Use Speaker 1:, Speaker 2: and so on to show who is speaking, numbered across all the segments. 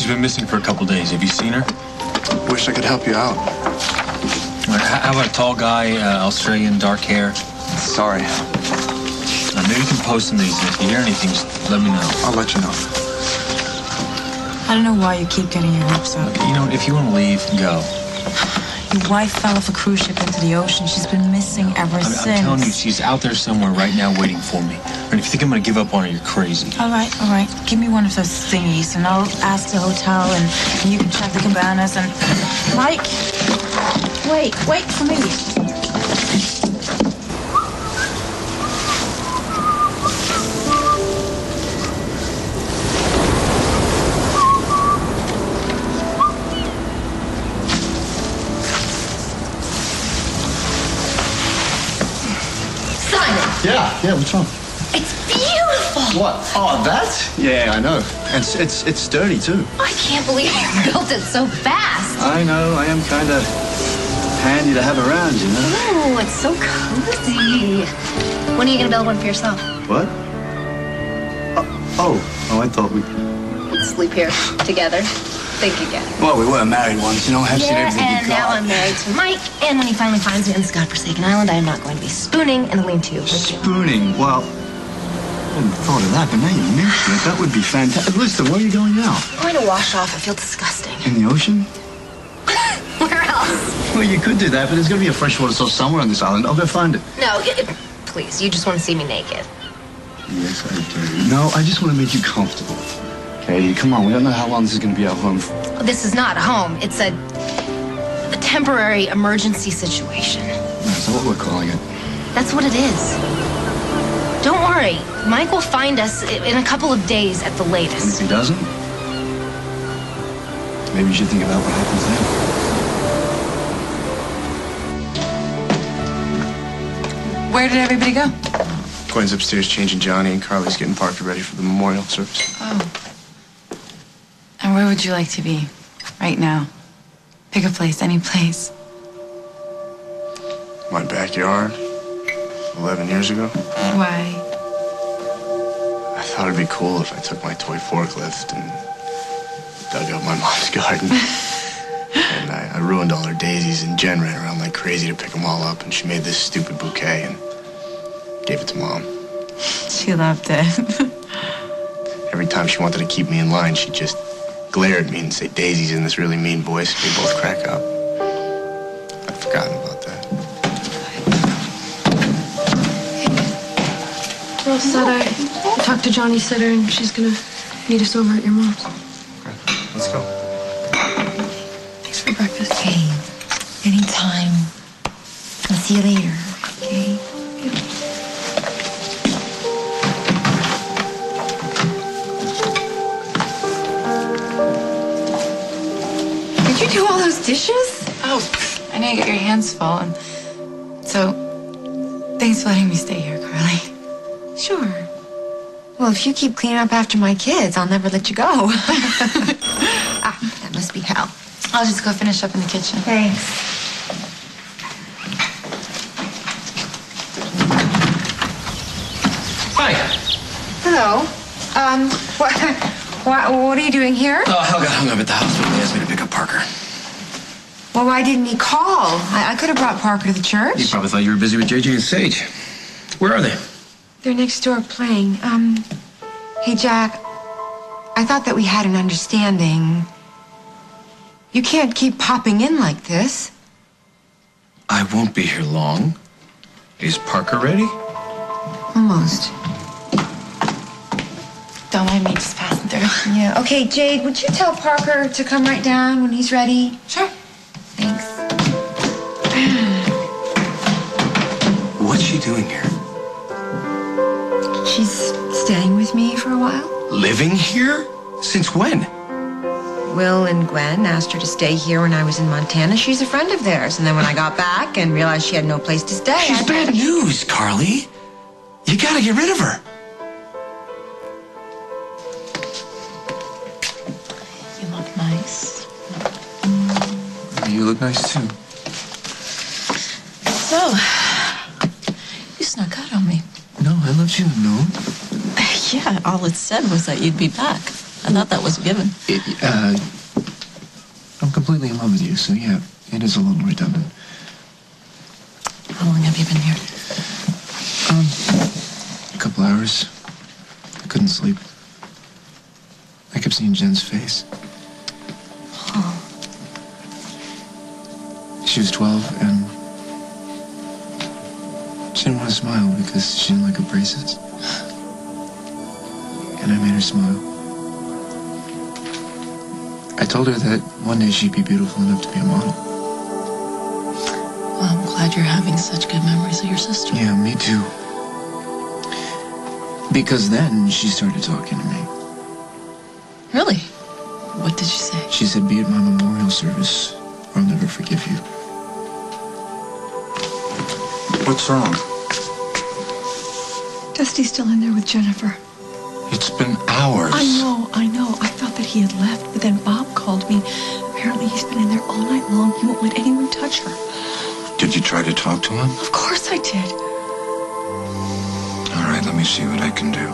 Speaker 1: been missing for a couple days. Have you seen her?
Speaker 2: Wish I could help you out.
Speaker 1: How about a tall guy, Australian, dark hair?
Speaker 2: Sorry.
Speaker 1: Maybe you can post some of these. If you hear anything, just let me know.
Speaker 2: I'll let you know.
Speaker 3: I don't know why you keep getting your hopes up.
Speaker 1: Okay, you know, if you want to leave, go.
Speaker 3: Your wife fell off a cruise ship into the ocean. She's been missing ever since.
Speaker 1: I'm telling you, she's out there somewhere right now waiting for me. And if you think I'm going to give up on her, you're crazy.
Speaker 3: All right. Give me one of those thingies, and I'll ask the hotel, and you can check the cabanas, and... Mike! Wait for me.
Speaker 2: Yeah, what's wrong?
Speaker 4: It's beautiful.
Speaker 2: What? Oh, that? Yeah, I know. And it's sturdy, too.
Speaker 4: I can't believe you built it so fast.
Speaker 2: I know. I am kind of handy to have around, you know?
Speaker 4: Oh, it's so cozy. When are you going to build one for yourself?
Speaker 2: What? Oh, I thought we...
Speaker 4: Let's sleep here together. Think again.
Speaker 2: Well, we were married once, you know. I've seen everything you
Speaker 4: and
Speaker 2: got.
Speaker 4: now I'm married to Mike, and when he finally finds me on this godforsaken island, I am not going to be spooning in a lean-to with you.
Speaker 2: Spooning? Well, I hadn't thought of that, but now you mention it. That would be fantastic. Listen, where are you going now?
Speaker 4: I'm going to wash off. I feel disgusting.
Speaker 2: In the ocean?
Speaker 4: Where else?
Speaker 2: Well, you could do that, but there's going to be a freshwater source somewhere on this island. I'll go find it.
Speaker 4: No, please. You just want to see me naked.
Speaker 2: Yes, I do. No, I just want to make you comfortable. Okay, come on. We don't know how long this is going to be our home for.
Speaker 4: This is not a home. It's a temporary emergency situation.
Speaker 2: Is that what we're calling it?
Speaker 4: That's what it is. Don't worry. Mike will find us in a couple of days at the
Speaker 2: And if
Speaker 4: latest.
Speaker 2: he doesn't, maybe you should think about what happens then.
Speaker 3: Where did everybody go?
Speaker 5: Gwen's upstairs changing Johnny, and Carly's getting Parker ready for the memorial service.
Speaker 3: Oh. And where would you like to be right now? Pick a place, any place.
Speaker 5: My backyard, 11 years ago.
Speaker 3: Why?
Speaker 5: I thought it'd be cool if I took my toy forklift and dug up my mom's garden. And I ruined all her daisies, and Jen ran around like crazy to pick them all up, and she made this stupid bouquet and gave it to Mom.
Speaker 3: She loved it.
Speaker 5: Every time she wanted to keep me in line, she'd just glare at me and say Daisy's in this really mean voice. We both crack up. I'd forgotten about that.
Speaker 6: Rose said I talked to Johnny's sitter, and she's gonna meet us over at your mom's.
Speaker 5: Okay, let's go.
Speaker 6: Thanks for breakfast.
Speaker 7: Hey, anytime. I'll see you later, okay?
Speaker 3: Did you do all those dishes? Oh, I know you get your hands full, and so thanks for letting me stay here, Carly.
Speaker 7: Sure. Well, if you keep cleaning up after my kids, I'll never let you go. That must be hell.
Speaker 3: I'll just go finish up in the kitchen.
Speaker 7: Thanks.
Speaker 1: Hi.
Speaker 7: Hello. What are you doing here?
Speaker 1: Oh, Hal got hung up at the hospital. He asked me to pick up Parker.
Speaker 7: Well, why didn't he call? I could have brought Parker to the church.
Speaker 1: He probably thought you were busy with JJ and Sage. Where are they?
Speaker 7: They're next door playing. Hey, Jack, I thought that we had an understanding. You can't keep popping in like this.
Speaker 1: I won't be here long. Is Parker ready?
Speaker 7: Almost.
Speaker 3: Don't mind me just passing through.
Speaker 7: Yeah. Okay, Jade, would you tell Parker to come right down when he's ready?
Speaker 3: Sure.
Speaker 7: Thanks.
Speaker 1: What's she doing here?
Speaker 7: She's staying with me for a while.
Speaker 1: Living here? Since when?
Speaker 7: Will and Gwen asked her to stay here when I was in Montana. She's a friend of theirs. And then when I got back and realized she had no place to stay,
Speaker 1: She's bad news, Carly. You gotta get rid of her.
Speaker 3: You look nice.
Speaker 5: You look nice, too.
Speaker 3: So, you snuck out on me.
Speaker 1: No, I loved you. No.
Speaker 3: Yeah, all it said was that you'd be back. I thought that was a given.
Speaker 1: I'm completely in love with you, so yeah, it is a little redundant.
Speaker 3: How long have you been here?
Speaker 1: A couple hours. I couldn't sleep. I kept seeing Jen's face.
Speaker 3: Oh.
Speaker 1: She was 12, and she didn't want to smile because she didn't like her braces. And I made her smile. I told her that one day she'd be beautiful enough to be a model.
Speaker 3: Well, I'm glad you're having such good memories of your sister.
Speaker 1: Yeah, me too. Because then she started talking to me.
Speaker 3: Really? What did she say?
Speaker 1: She said, be at my memorial service, or I'll never forgive you.
Speaker 2: What's wrong?
Speaker 6: Dusty's still in there with Jennifer.
Speaker 2: It's been hours.
Speaker 6: I know. I thought that he had left, but then Bob called me. Apparently he's been in there all night long. He won't let anyone touch her.
Speaker 2: Did you try to talk to him?
Speaker 6: Of course I did.
Speaker 2: All right, let me see what I can do.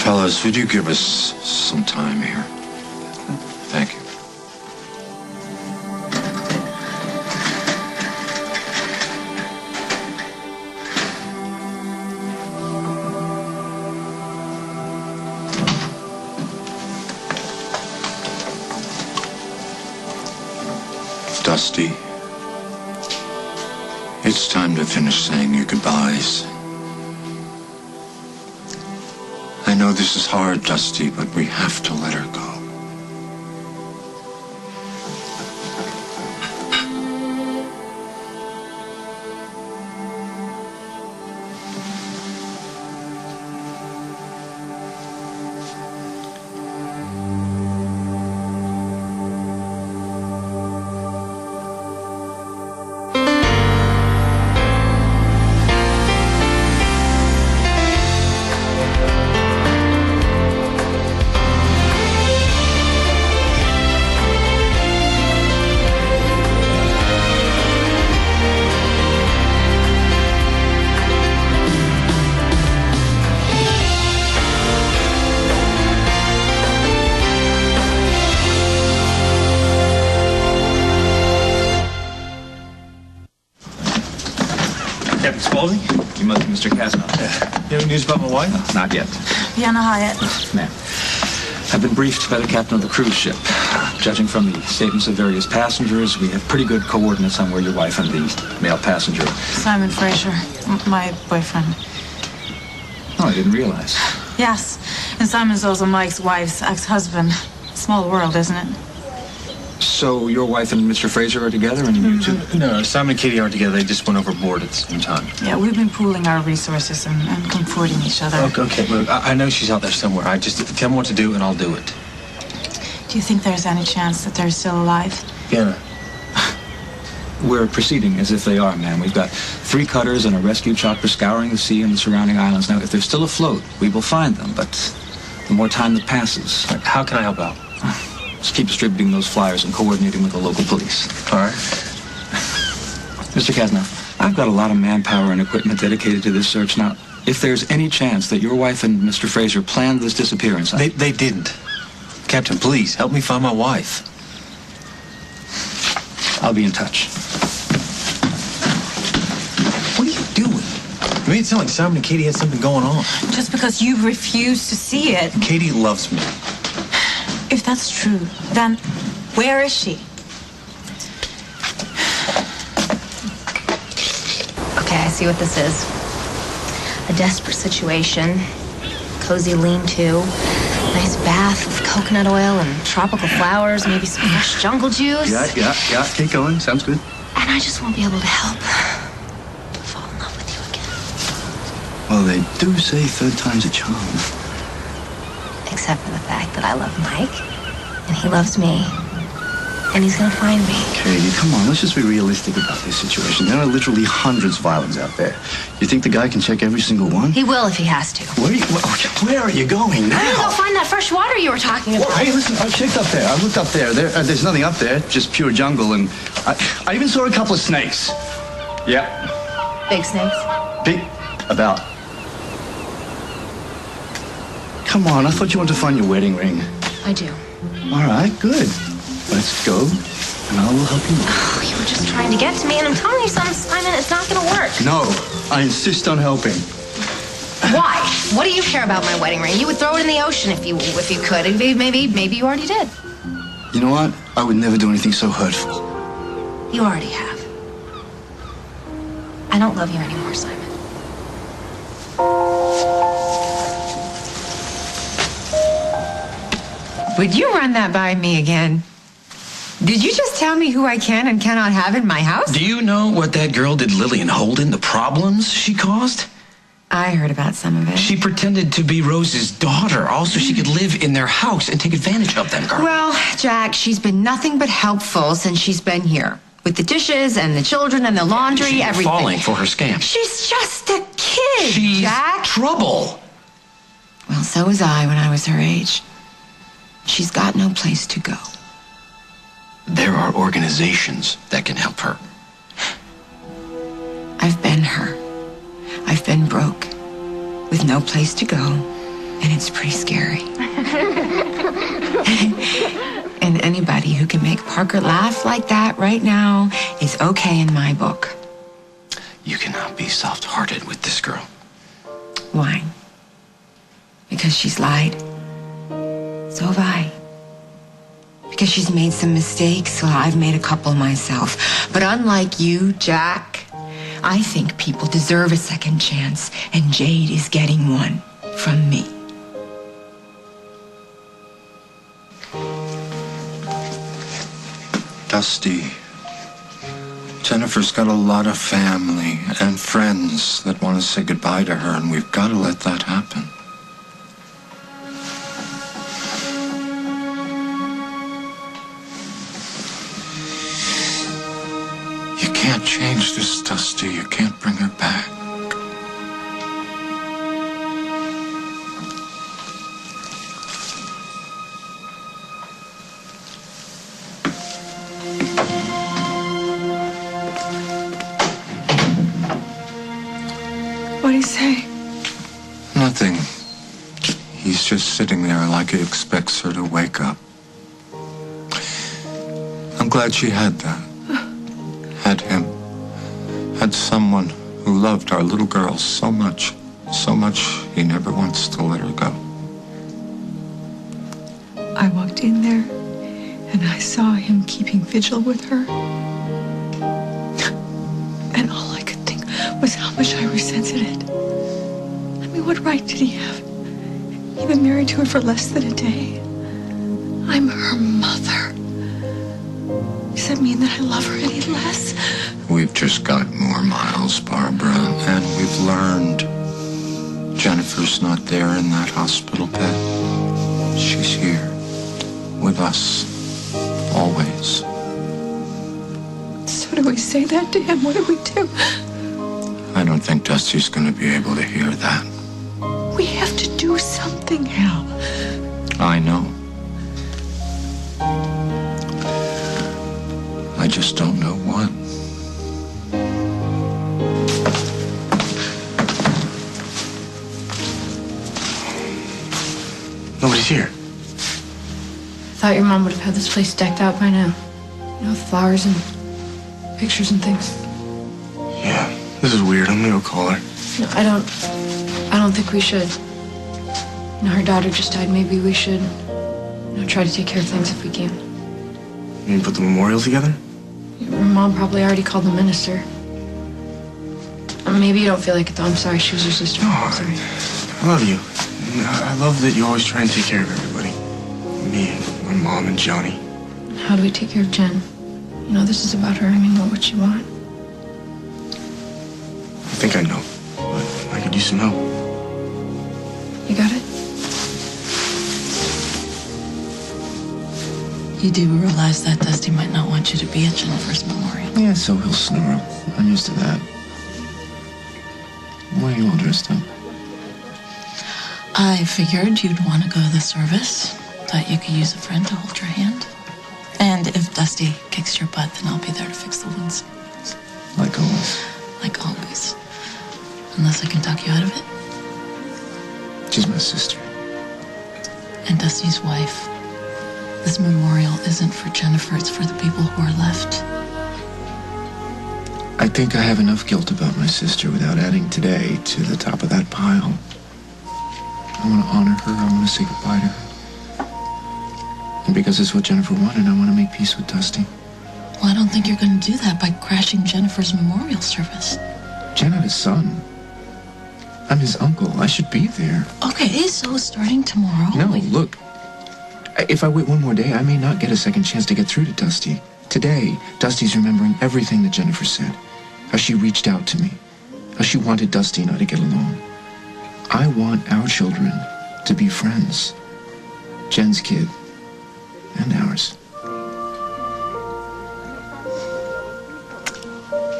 Speaker 2: Fellas, would you give us some time here? Thank you. Dusty, it's time to finish saying your goodbyes. I know this is hard, Dusty, but we have to let her go.
Speaker 1: Captain Spaulding?
Speaker 8: You must be Mr. Casno.
Speaker 1: You have any news about my wife?
Speaker 8: Not yet.
Speaker 3: Vienna Hyatt.
Speaker 8: Ma'am. I've been briefed by the captain of the cruise ship. Judging from the statements of various passengers, we have pretty good coordinates on where your wife and the male passenger.
Speaker 3: Simon Fraser, my boyfriend.
Speaker 8: Oh, I didn't realize.
Speaker 3: Yes, and Simon's also Mike's wife's ex-husband. Small world, isn't it?
Speaker 8: So your wife and Mr. Fraser are together, and you two?
Speaker 1: No, Simon and Katie aren't together. They just went overboard at the same time.
Speaker 3: Yeah, we've been pooling our resources and comforting each other.
Speaker 1: Okay, look, I know she's out there somewhere. I just tell me what to do, and I'll do it.
Speaker 3: Do you think there's any chance that they're still alive?
Speaker 1: Vienna.
Speaker 8: We're proceeding as if they are, ma'am. We've got 3 cutters and a rescue chopper scouring the sea and the surrounding islands. Now, if they're still afloat, we will find them, but the more time that passes...
Speaker 1: How can I help out?
Speaker 8: Just keep distributing those flyers and coordinating with the local police.
Speaker 1: All right.
Speaker 8: Mr. Casno, I've got a lot of manpower and equipment dedicated to this search. Now, if there's any chance that your wife and Mr. Fraser planned this disappearance...
Speaker 1: They didn't. Captain, please, help me find my wife.
Speaker 8: I'll be in touch.
Speaker 1: What are you doing? You made it sound like Simon and Katie had something going on.
Speaker 3: Just because you refuse to see it.
Speaker 1: Katie loves me.
Speaker 3: If that's true, then where is she?
Speaker 4: Okay, I see what this is. A desperate situation, cozy lean-to, nice bath with coconut oil and tropical flowers, maybe some fresh jungle juice.
Speaker 2: Yeah. Keep going. Sounds good.
Speaker 4: And I just won't be able to help fall in love with you again.
Speaker 2: Well, they do say third time's a charm.
Speaker 4: Except for the fact that I love Mike, and he loves me, and he's gonna find me.
Speaker 2: Katie, come on, let's just be realistic about this situation. There are literally hundreds of islands out there. You think the guy can check every single one?
Speaker 4: He will if he has to.
Speaker 2: Where are you going now?
Speaker 4: I'm gonna go find that fresh water you were talking about.
Speaker 2: Hey, listen, I checked up there. I looked up there. There's nothing up there, just pure jungle, and I even saw a couple of snakes. Yeah.
Speaker 4: Big snakes?
Speaker 2: Big, about Come on, I thought you wanted to find your wedding ring.
Speaker 4: I do.
Speaker 2: All right, good. Let's go, and I will help you.
Speaker 4: Oh, you were just trying to get to me, and I'm telling you something, Simon, it's not gonna work.
Speaker 2: No, I insist on helping.
Speaker 4: Why? What do you care about my wedding ring? You would throw it in the ocean if you could. And maybe you already did.
Speaker 2: You know what? I would never do anything so hurtful.
Speaker 4: You already have. I don't love you anymore, Simon.
Speaker 7: Would you run that by me again? Did you just tell me who I can and cannot have in my house?
Speaker 9: Do you know what that girl did Lillian Holden, the problems she caused?
Speaker 7: I heard about some of it.
Speaker 9: She pretended to be Rose's daughter, also she could live in their house and take advantage of them, girl.
Speaker 7: Well, Jack, she's been nothing but helpful since she's been here. With the dishes and the children and the laundry,
Speaker 9: She's
Speaker 7: everything.
Speaker 9: falling for her scam.
Speaker 7: She's just a kid,
Speaker 9: She's
Speaker 7: Jack.
Speaker 9: trouble.
Speaker 7: Well, so was I when I was her age. She's got no place to go.
Speaker 9: There are organizations that can help her.
Speaker 7: I've been her. I've been broke, with no place to go, and it's pretty scary. And anybody who can make Parker laugh like that right now is okay in my book.
Speaker 9: You cannot be soft-hearted with this girl.
Speaker 7: Why? Because she's lied. So have I. Because she's made some mistakes, well, I've made a couple myself. But unlike you, Jack, I think people deserve a second chance, and Jade is getting one from me.
Speaker 1: Dusty. Jennifer's got a lot of family and friends that want to say goodbye to her, and we've got to let that happen. You can't change this, Dusty. You can't bring her back.
Speaker 6: What do you say?
Speaker 1: Nothing. He's just sitting there like he expects her to wake up. I'm glad she had that. Had him. Had someone who loved our little girl so much he never wants to let her go.
Speaker 6: I walked in there and I saw him keeping vigil with her. And all I could think was how much I resented it. I mean, what right did he have? He'd been married to her for less than a day. I'm her mother. Does that mean that I love her any less?
Speaker 1: We've just got more miles, Barbara, and we've learned Jennifer's not there in that hospital bed. She's here with us, always.
Speaker 6: So do we say that to him? What do we do?
Speaker 1: I don't think Dusty's going to be able to hear that.
Speaker 6: We have to do something, Hal.
Speaker 1: I know. I just don't know what.
Speaker 5: Nobody's here.
Speaker 3: Thought your mom would have had this place decked out by now. You know, with flowers and pictures and things.
Speaker 5: Yeah, this is weird. I'm gonna go call her.
Speaker 3: No, I don't think we should. You know, her daughter just died. Maybe we should, try to take care of things if we can.
Speaker 5: You mean put the memorial together?
Speaker 3: Your mom probably already called the minister. Maybe you don't feel like it, though. I'm sorry. She was your sister.
Speaker 5: No,
Speaker 3: I'm sorry.
Speaker 5: I love you. I love that you always try and take care of everybody. Me and my mom and Johnny.
Speaker 3: How do we take care of Jen? You know, this is about her. I mean, what would she want?
Speaker 5: I think I know, but I could use some help.
Speaker 3: You got it?
Speaker 10: You do realize that Dusty might not want you to be at Jennifer's memorial.
Speaker 1: Yeah, so he'll snore. I'm used to that. Why are you all dressed up?
Speaker 10: I figured you'd want to go to the service. Thought you could use a friend to hold your hand. And if Dusty kicks your butt, then I'll be there to fix the wounds.
Speaker 1: Like always.
Speaker 10: Like always. Unless I can talk you out of it.
Speaker 1: She's my sister.
Speaker 10: and Dusty's wife. This memorial isn't for Jennifer, it's for the people who are left.
Speaker 1: I think I have enough guilt about my sister without adding today to the top of that pile. I want to honor her. I want to say goodbye to her. And because it's what Jennifer wanted, I want to make peace with Dusty.
Speaker 10: Well, I don't think you're going to do that by crashing Jennifer's memorial service.
Speaker 1: Jen had a son. I'm his uncle. I should be there.
Speaker 10: Okay, so starting tomorrow...
Speaker 1: No, look. If I wait one more day, I may not get a second chance to get through to Dusty. Today, Dusty's remembering everything that Jennifer said. How she reached out to me. How she wanted Dusty and I to get along. I want our children to be friends. Jen's kid. And ours.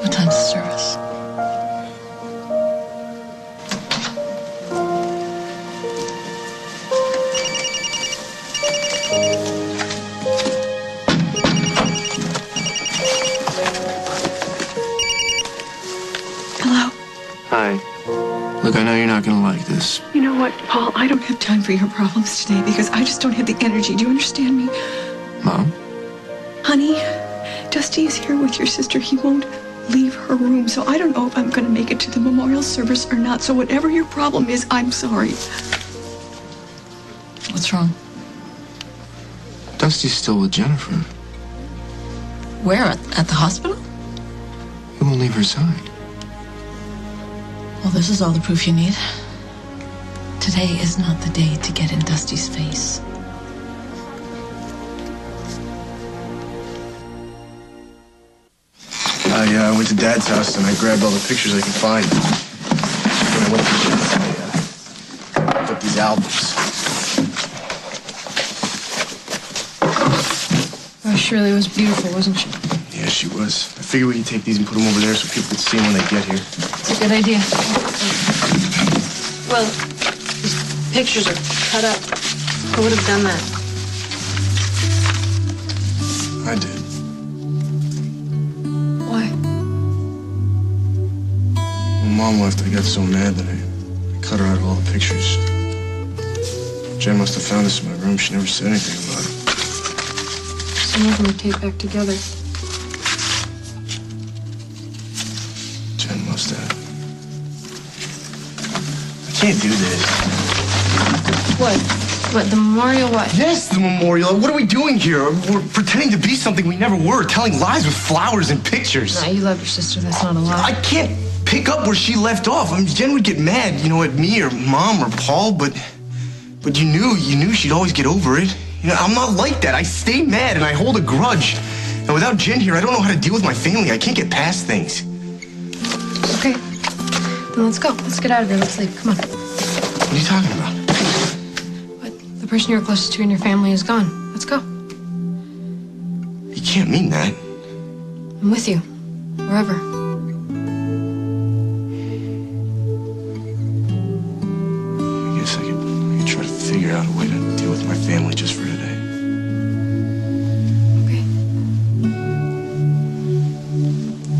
Speaker 10: What time's the service?
Speaker 6: Hello?
Speaker 1: Hi. Look, I know you're not gonna like this.
Speaker 6: You know what, Paul? I don't have time for your problems today because I just don't have the energy. Do you understand me?
Speaker 1: Mom?
Speaker 6: Honey, Dusty is here with your sister. He won't leave her room, so I don't know if I'm going to make it to the memorial service or not. So whatever your problem is, I'm sorry.
Speaker 10: What's wrong?
Speaker 1: Dusty's still with Jennifer.
Speaker 10: Where? At the hospital?
Speaker 1: He won't leave her side.
Speaker 10: Well, this is all the proof you need. Today is not the day to get in Dusty's face.
Speaker 5: I went to Dad's house and I grabbed all the pictures I could find. When I went to Jen's, I picked up these albums.
Speaker 11: Oh, Shirley was beautiful, wasn't she?
Speaker 5: Yeah, she was. I figured we could take these and put them over there so people could see them when they get here.
Speaker 11: It's a good idea. Well, these pictures are cut up. Who would have done that?
Speaker 5: I did.
Speaker 11: Why?
Speaker 5: When Mom left, I got so mad that I cut her out of all the pictures. Jen must have found this in my room. She never said anything about it.
Speaker 11: Some of them are taped back together.
Speaker 5: Jen must have. I can't do this.
Speaker 11: What? What, the memorial what?
Speaker 5: Yes, the memorial. What are we doing here? We're pretending to be something we never were, telling lies with flowers and pictures.
Speaker 11: No, you love your sister. That's not a lie.
Speaker 5: I can't pick up where she left off. I mean, Jen would get mad, at me or Mom or Paul, but you knew she'd always get over it. I'm not like that. I stay mad and I hold a grudge. And without Jen here, I don't know how to deal with my family. I can't get past things.
Speaker 11: Okay. Then let's go. Let's get out of here. Let's leave. Come on.
Speaker 5: What are you talking about?
Speaker 11: The person you're closest to in your family is gone. Let's go.
Speaker 5: You can't mean that.
Speaker 11: I'm with you. Wherever.
Speaker 5: I guess I could try to figure out a way to deal with my family just for today.
Speaker 11: Okay.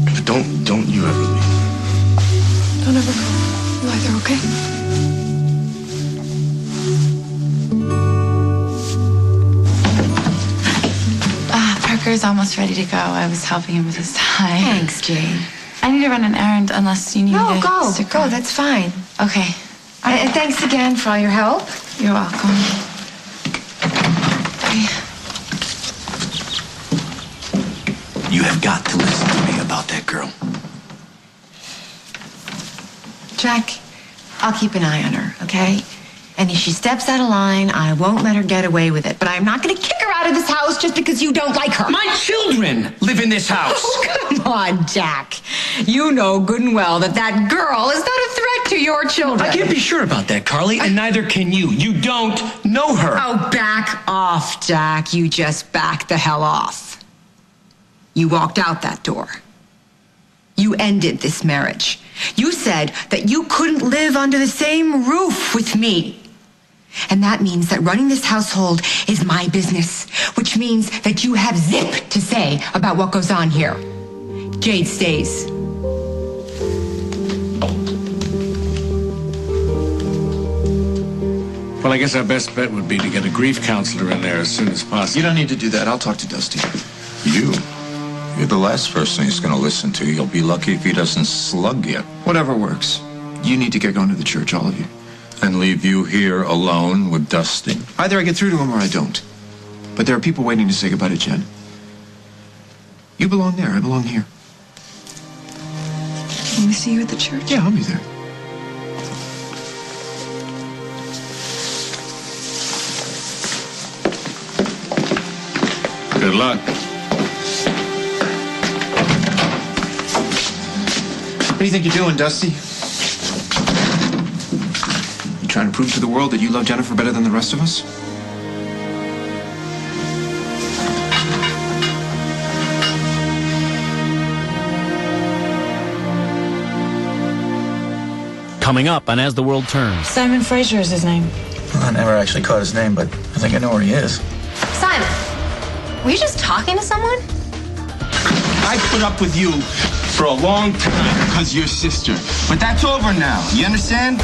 Speaker 5: But don't you ever leave.
Speaker 11: Don't ever go. You either, okay?
Speaker 3: Parker's almost ready to go. I was helping him with his tie.
Speaker 7: Thanks, Jane.
Speaker 3: I need to run an errand unless you need
Speaker 7: No,
Speaker 3: to
Speaker 7: go.
Speaker 3: stick
Speaker 7: Go,
Speaker 3: around.
Speaker 7: that's fine.
Speaker 3: Okay.
Speaker 7: And thanks again for all your help.
Speaker 3: You're welcome. Okay.
Speaker 9: You have got to listen to me about that girl.
Speaker 7: Jack, I'll keep an eye on her, okay? And if she steps out of line, I won't let her get away with it. But I'm not going to kick her out of this house just because you don't like her.
Speaker 9: My children live in this house.
Speaker 7: Oh, come on, Jack. You know good and well that girl is not a threat to your children.
Speaker 9: I can't be sure about that, Carly, and neither can you. You don't know her.
Speaker 7: Oh, back off, Jack. You just back the hell off. You walked out that door. You ended this marriage. You said that you couldn't live under the same roof with me. And that means that running this household is my business, which means that you have zip to say about what goes on here. Jade stays.
Speaker 12: Well, I guess our best bet would be to get a grief counselor in there as soon as possible.
Speaker 1: You don't need to do that. I'll talk to Dusty.
Speaker 13: You're the last person he's going to listen to. You'll be lucky if he doesn't slug you.
Speaker 1: Whatever works. You need to get going to the church, all of you.
Speaker 13: And leave you here alone with Dusty.
Speaker 1: Either I get through to him or I don't. But there are people waiting to say goodbye to Jen. You belong there. I belong here.
Speaker 6: Can we see you at the church?
Speaker 1: Yeah, I'll be there.
Speaker 12: Good luck.
Speaker 1: What do you think you're doing, Dusty? You trying to prove to the world that you love Jennifer better than the rest of us?
Speaker 14: Coming up on As the World Turns.
Speaker 10: Simon Fraser is his name.
Speaker 2: Well, I never actually caught his name, but I think I know where he is.
Speaker 4: Simon, were you just talking to someone?
Speaker 5: I put up with you for a long time because you're sister. But that's over now. You understand?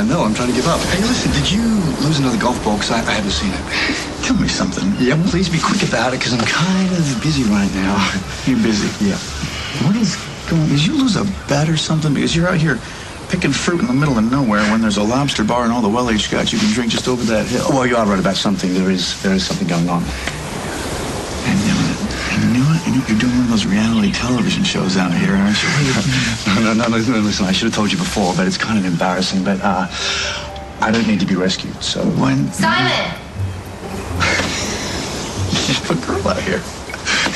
Speaker 2: No, I'm trying to give up. Hey, listen, did you lose another golf ball? Because I haven't seen it. Tell me something. Yeah, please be quick about it, because I'm kind of busy right now.
Speaker 5: You're busy.
Speaker 2: Yeah. What is going on? Did you lose a bet or something? Because you're out here picking fruit in the middle of nowhere when there's a lobster bar and all the well-aged scotch you can drink just over that hill. Well, you are right about something. There is something going on. I knew it. You're doing one of those reality television shows out here, aren't you? No, listen, I should have told you before, but it's kind of embarrassing. But I don't need to be rescued, so when...
Speaker 4: Simon!
Speaker 2: You have a girl out here.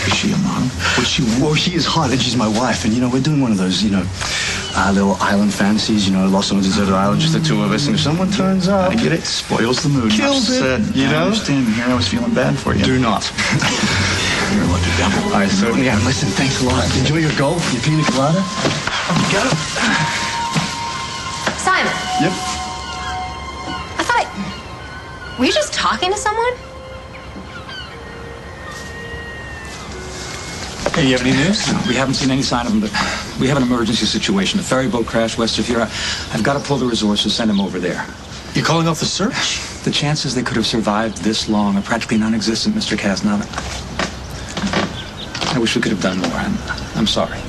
Speaker 2: Is she a model? What's she wearing? Well, she is hot, and she's my wife. And, we're doing one of those, little island fantasies, lost on a deserted island, just the two of us. And if someone turns up... I get it. Spoils the mood.
Speaker 5: Kills it.
Speaker 2: I understand. Here I was feeling bad for you. Do not. You're a lucky devil. I certainly am. Listen, thanks a lot. Enjoy your golf, your pina colada. You got it.
Speaker 4: Simon.
Speaker 2: Yep.
Speaker 4: I thought... Were you just talking to someone?
Speaker 8: Hey, you have any news? No, we haven't seen any sign of him, but we have an emergency situation. A ferry boat crashed west of here. I've got to pull the resources, send him over there.
Speaker 5: You're calling off the search?
Speaker 8: The chances they could have survived this long are practically non-existent, Mr. Kasnov. I wish we could have done more. I'm sorry.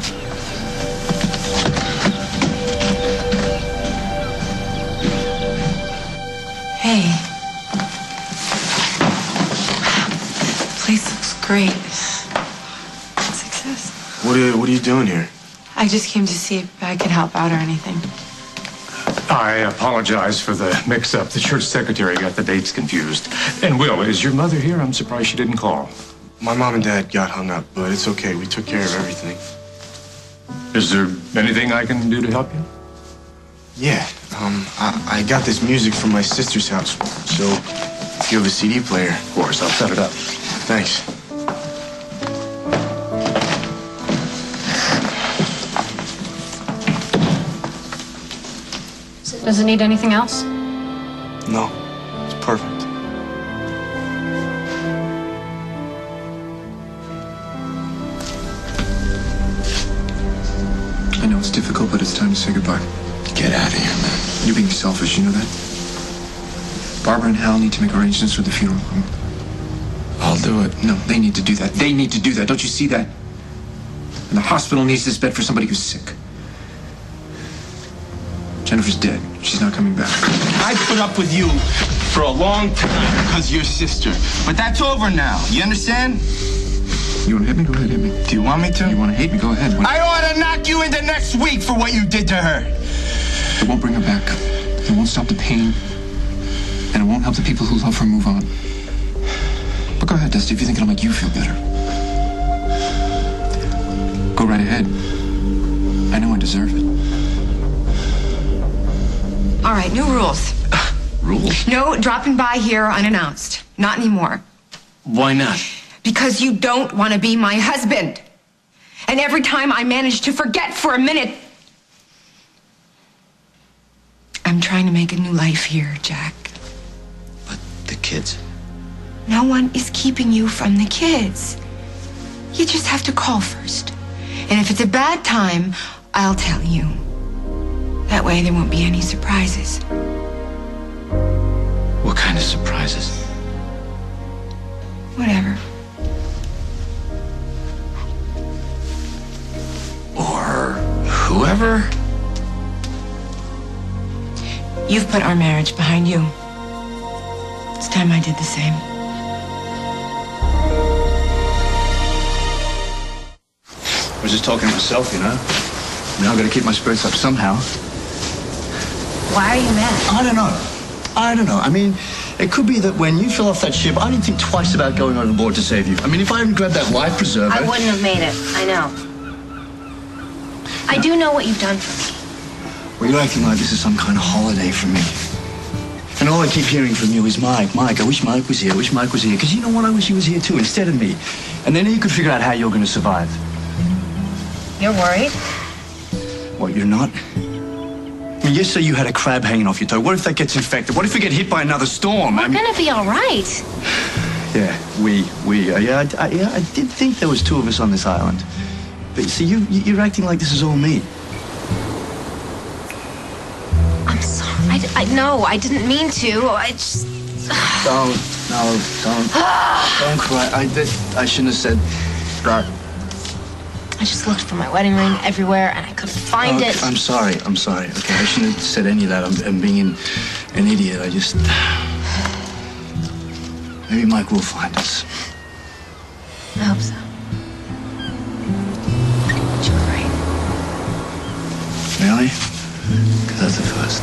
Speaker 3: Hey. The place looks great. Success.
Speaker 5: What are you doing here?
Speaker 3: I just came to see if I could help out or anything.
Speaker 12: I apologize for the mix-up. The church secretary got the dates confused. And Will, is your mother here? I'm surprised she didn't call.
Speaker 5: My mom and dad got hung up, but it's okay. We took care of everything.
Speaker 12: Is there anything I can do to help you?
Speaker 5: Yeah, I got this music from my sister's house. So, if you have a CD player...
Speaker 12: Of course, I'll set it up.
Speaker 5: Thanks.
Speaker 11: Does it need anything else?
Speaker 5: No, it's perfect.
Speaker 1: I know it's difficult, but it's time to say goodbye.
Speaker 5: Get out of here, man.
Speaker 1: You're being selfish, you know that? Barbara and Hal need to make arrangements for the funeral home.
Speaker 5: I'll do it.
Speaker 1: No, they need to do that. They need to do that. Don't you see that? And the hospital needs this bed for somebody who's sick. Jennifer's dead. She's not coming back.
Speaker 5: I put up with you for a long time because you're sister. But that's over now. You understand?
Speaker 1: You want to hit me? Go ahead, hit me.
Speaker 5: Do you want me to?
Speaker 1: You want to hate me? Go ahead.
Speaker 5: I ought to knock you into next week for what you did to her.
Speaker 1: It won't bring her back. It won't stop the pain. And it won't help the people who love her move on. But go ahead, Dusty, if you think it'll make you feel better. Go right ahead. I know I deserve it.
Speaker 7: All right, new rules.
Speaker 5: Rules?
Speaker 7: No dropping by here unannounced. Not anymore.
Speaker 5: Why not?
Speaker 7: Because you don't want to be my husband. And every time I manage to forget for a minute... I'm trying to make a new life here, Jack.
Speaker 5: But the kids?
Speaker 7: No one is keeping you from the kids. You just have to call first. And if it's a bad time, I'll tell you. That way there won't be any surprises.
Speaker 5: What kind of surprises?
Speaker 7: Whatever.
Speaker 5: Or whoever?
Speaker 7: You've put our marriage behind you. It's time I did the same.
Speaker 2: I was just talking to myself, you know. I mean, I've got to keep my spirits up somehow.
Speaker 4: Why are you mad?
Speaker 2: I don't know. I mean, it could be that when you fell off that ship, I didn't think twice about going overboard to save you. I mean, if I hadn't grabbed that life preserver...
Speaker 4: I wouldn't have made it. I know. I do know what you've done for me.
Speaker 2: Well, you're acting like this is some kind of holiday for me. And all I keep hearing from you is, Mike, I wish Mike was here, Because you know what? I wish he was here too, instead of me. And then you could figure out how you're going to survive.
Speaker 4: You're worried?
Speaker 2: What, you're not? I mean, yesterday you had a crab hanging off your toe. What if that gets infected? What if we get hit by another storm?
Speaker 4: We're gonna be all right.
Speaker 2: Yeah, I did think there was two of us on this island. But you see, you're acting like this is all me.
Speaker 4: I'm sorry. No, I didn't mean to. I just...
Speaker 2: Don't cry. I shouldn't have said that.
Speaker 4: I just looked for my wedding ring everywhere and I couldn't find it.
Speaker 2: I'm sorry. Okay, I shouldn't have said any of that. I'm being an idiot. I just... Maybe Mike will find us.
Speaker 4: I hope so. But you were right.
Speaker 2: Really? Because that's a first.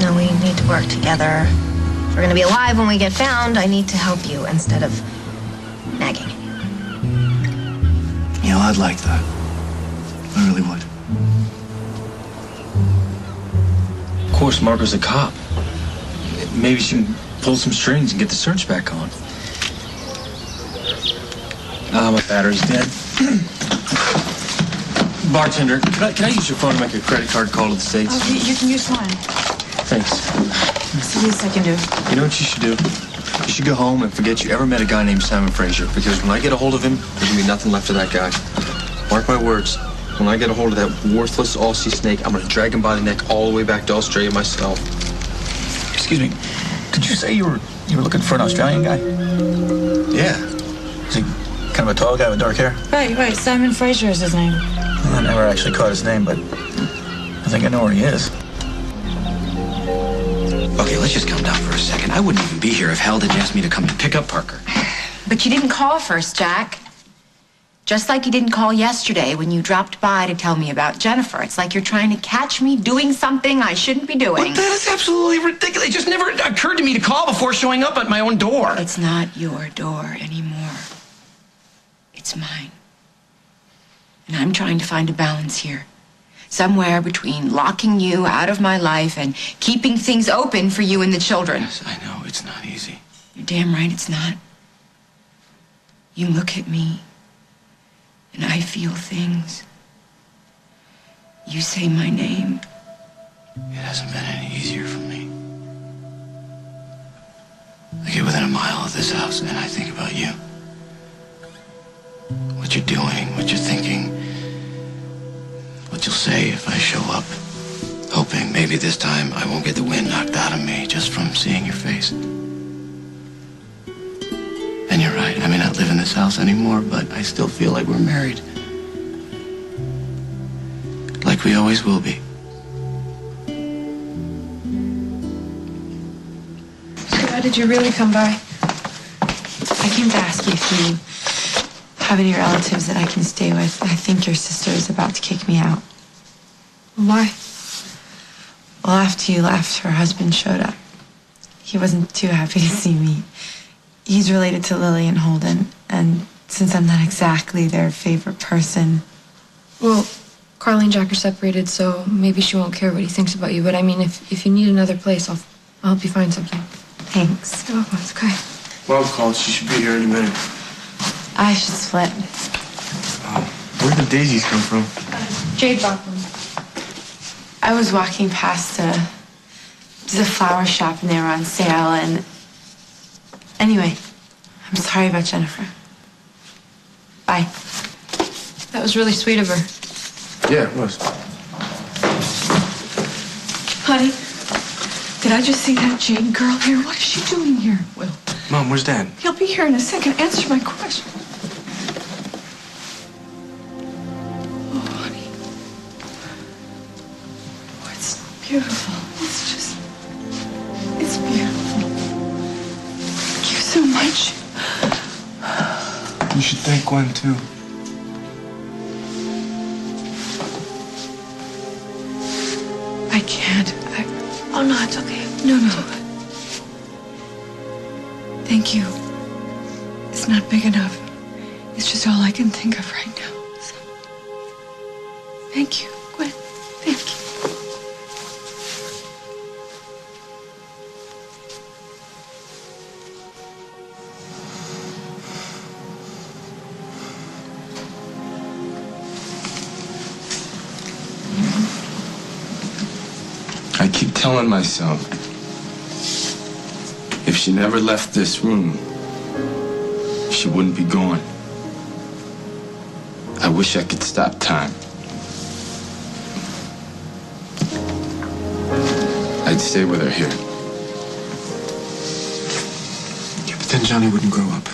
Speaker 4: No, we need to work together. If we're gonna be alive when we get found, I need to help you instead of nagging.
Speaker 2: You know, I'd like that. I really would.
Speaker 9: Of course, Margot's a cop. Maybe she can pull some strings and get the search back on. My battery's dead. Bartender, can I use your phone to make a credit card call to the States?
Speaker 6: Oh, you can use mine.
Speaker 9: Thanks.
Speaker 6: It's the least I can do.
Speaker 9: You know what you should do? You should go home and forget you ever met a guy named Simon Fraser, because when I get a hold of him, there's gonna be nothing left of that guy. Mark my words. When I get a hold of that worthless Aussie snake, I'm gonna drag him by the neck all the way back to Australia myself.
Speaker 2: Excuse me. Did you say you were looking for an Australian guy?
Speaker 9: Yeah.
Speaker 2: Is he kind of a tall guy with dark hair?
Speaker 6: Right. Simon Fraser is his name.
Speaker 2: Well, I never actually caught his name, but I think I know where he is.
Speaker 9: Okay, let's just calm down for a second. I wouldn't even be here if Hal didn't ask me to come and pick up Parker.
Speaker 7: But you didn't call first, Jack. Just like you didn't call yesterday when you dropped by to tell me about Jennifer. It's like you're trying to catch me doing something I shouldn't be doing.
Speaker 9: Well, that is absolutely ridiculous. It just never occurred to me to call before showing up at my own door.
Speaker 7: It's not your door anymore. It's mine. And I'm trying to find a balance here. Somewhere between locking you out of my life and keeping things open for you and the children.
Speaker 9: Yes, I know. It's not easy.
Speaker 7: You're damn right it's not. You look at me, and I feel things. You say my name.
Speaker 5: It hasn't been any easier for me. I get within a mile of this house, and I think about you. What you're doing, what you're thinking. What you'll say if I show up, hoping maybe this time I won't get the wind knocked out of me just from seeing your face. And you're right, I may not live in this house anymore, but I still feel like we're married. Like we always will be.
Speaker 3: So why did you really come by?
Speaker 6: I came to ask you if you have any relatives that I can stay with. I think your sister is about to kick me out.
Speaker 3: Why?
Speaker 6: Well, after you left, her husband showed up. He wasn't too happy to see me. He's related to Lily and Holden, and since I'm not exactly their favorite person...
Speaker 3: Well, Carly and Jack are separated, so maybe she won't care what he thinks about you. But I mean, if you need another place, I'll help you find something.
Speaker 6: Thanks.
Speaker 3: You're welcome. It's okay.
Speaker 5: Mom's called. She should be here any minute.
Speaker 6: I should split.
Speaker 5: Where did the daisies come from?
Speaker 3: Jade bought them.
Speaker 6: I was walking past there's a flower shop and they were on sale, and anyway, I'm sorry about Jennifer. Bye.
Speaker 3: That was really sweet of her.
Speaker 5: Yeah, it was.
Speaker 6: Honey, did I just see that Jane girl here? What is she doing here? Will,
Speaker 5: Mom, where's Dad?
Speaker 6: he'll be here in a second. Answer my question. Oh, honey. Oh, it's beautiful. It's beautiful. Thank you so much.
Speaker 5: You should thank Gwen, too.
Speaker 6: I can't. Oh, no, it's okay. No. Thank you. It's not big enough. It's just all I can think of right now. So, thank you, Gwen. Thank you.
Speaker 5: I keep telling myself, if she never left this room, she wouldn't be gone. I wish I could stop time. I'd stay with her here.
Speaker 15: Yeah, but then Johnny wouldn't grow up.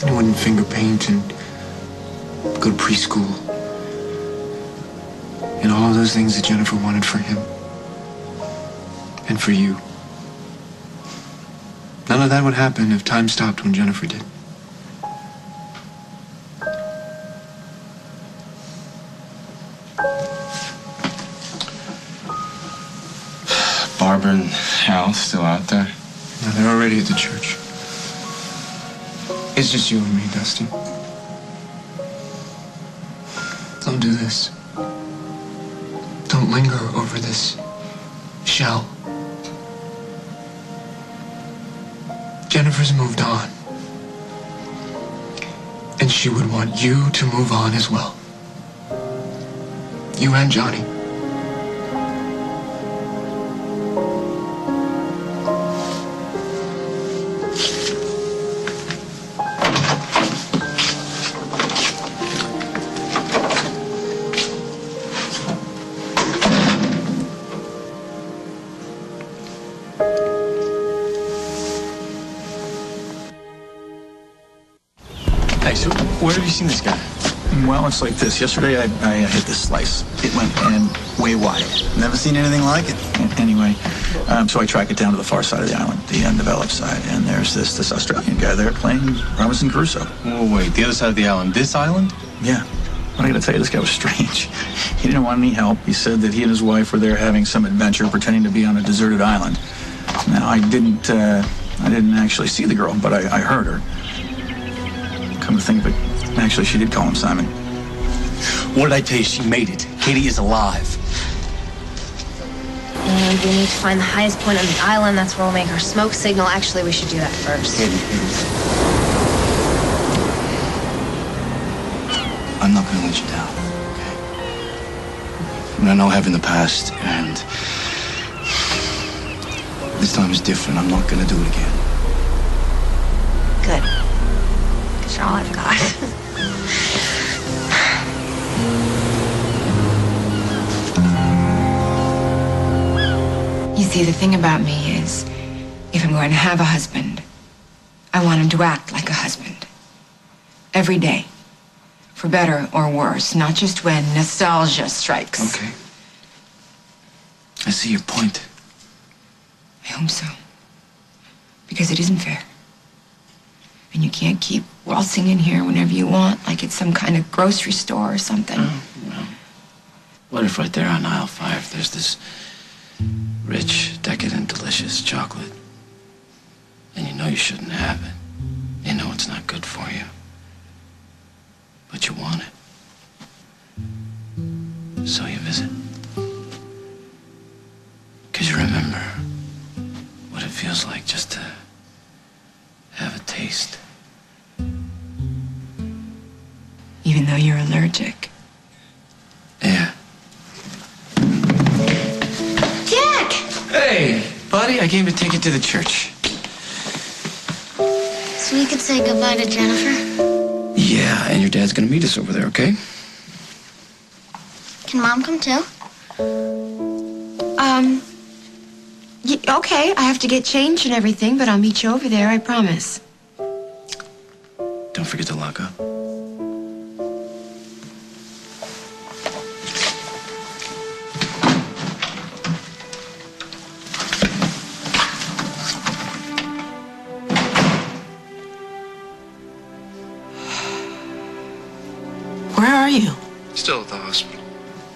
Speaker 15: And he wouldn't finger paint and go to preschool. And all of those things that Jennifer wanted for him. And for you. None of that would happen if time stopped when Jennifer did.
Speaker 5: Barbara and Hal still out there?
Speaker 15: No, they're already at the church. It's just you and me, Dusty. Don't do this. Don't linger over this shell. Jennifer's moved on. And she would want you to move on as well. You and Johnny.
Speaker 5: Hey, so where have you seen this guy?
Speaker 2: Well, it's like this. Yesterday, I hit this slice. It went and way wide. Never seen anything like it. Anyway, so I track it down to the far side of the island, the undeveloped side, and there's this Australian guy there playing Robinson Crusoe.
Speaker 5: Oh, wait, the other side of the island? This island?
Speaker 2: Yeah. But I gotta tell you, this guy was strange. He didn't want any help. He said that he and his wife were there having some adventure, pretending to be on a deserted island. Now, I didn't actually see the girl, but I heard her. Come to think of it, actually, she did call him Simon.
Speaker 5: What did I tell you? She made it. Katie is alive.
Speaker 4: And we need to find the highest point on the island. That's where we'll make our smoke signal. Actually, we should do that first.
Speaker 5: Katie. I'm not going to let you down, okay? I mean, I know having the past, and this time is different. I'm not going to do it again.
Speaker 4: Good. Because you're all I've got.
Speaker 7: You see, the thing about me is, if I'm going to have a husband, I want him to act like a husband. Every day. For better or worse, not just when nostalgia strikes.
Speaker 5: Okay. I see your point.
Speaker 7: I hope so. Because it isn't fair. And you can't keep waltzing in here whenever you want, like it's some kind of grocery store or something.
Speaker 16: Oh, well, what if right there on aisle 5 there's this rich, decadent, delicious chocolate, and you know you shouldn't have it. You know it's not good for you. But you want it. So you visit. Because you remember what it feels like just to have a taste.
Speaker 7: Even though you're allergic.
Speaker 16: Yeah.
Speaker 4: Jack!
Speaker 16: Hey, buddy, I came to take you to the church.
Speaker 4: So we could say goodbye to Jennifer?
Speaker 16: Yeah, and your dad's gonna meet us over there, okay?
Speaker 4: Can Mom come too?
Speaker 7: Okay, I have to get changed and everything, but I'll meet you over there, I promise.
Speaker 16: Don't forget to lock up.
Speaker 10: Where are you?
Speaker 5: Still at the hospital.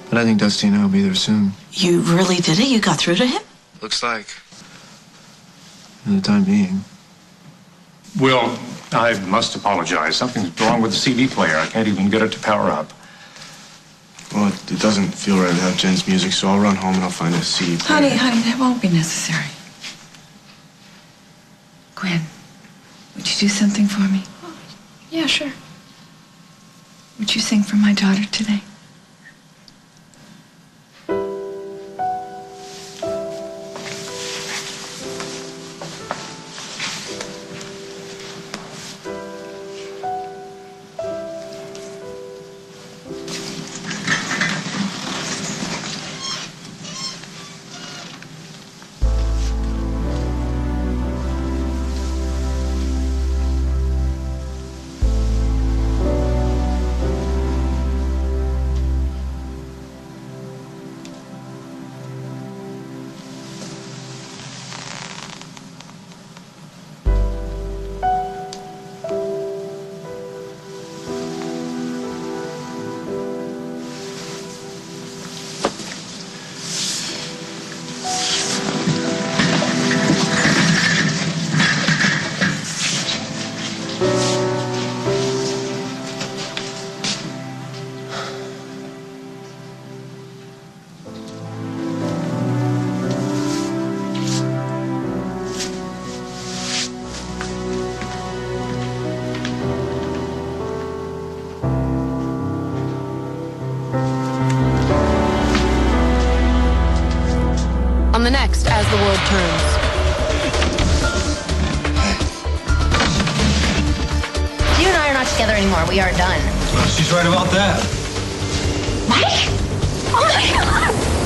Speaker 5: But I think Dusty and I will be there soon.
Speaker 10: You really did it? You got through to him?
Speaker 5: Looks like. For the time being.
Speaker 12: Will, I must apologize. Something's wrong with the CD player. I can't even get it to power up.
Speaker 5: Well, it doesn't feel right without Jen's music, so I'll run home and I'll find a CD player.
Speaker 6: Honey, that won't be necessary. Gwen, would you do something for me?
Speaker 11: Yeah, sure.
Speaker 6: Would you sing for my daughter today?
Speaker 11: On the next, As the World Turns.
Speaker 4: You and I are not together anymore. We are done.
Speaker 8: Well, she's right about that.
Speaker 4: Mike? Oh my God!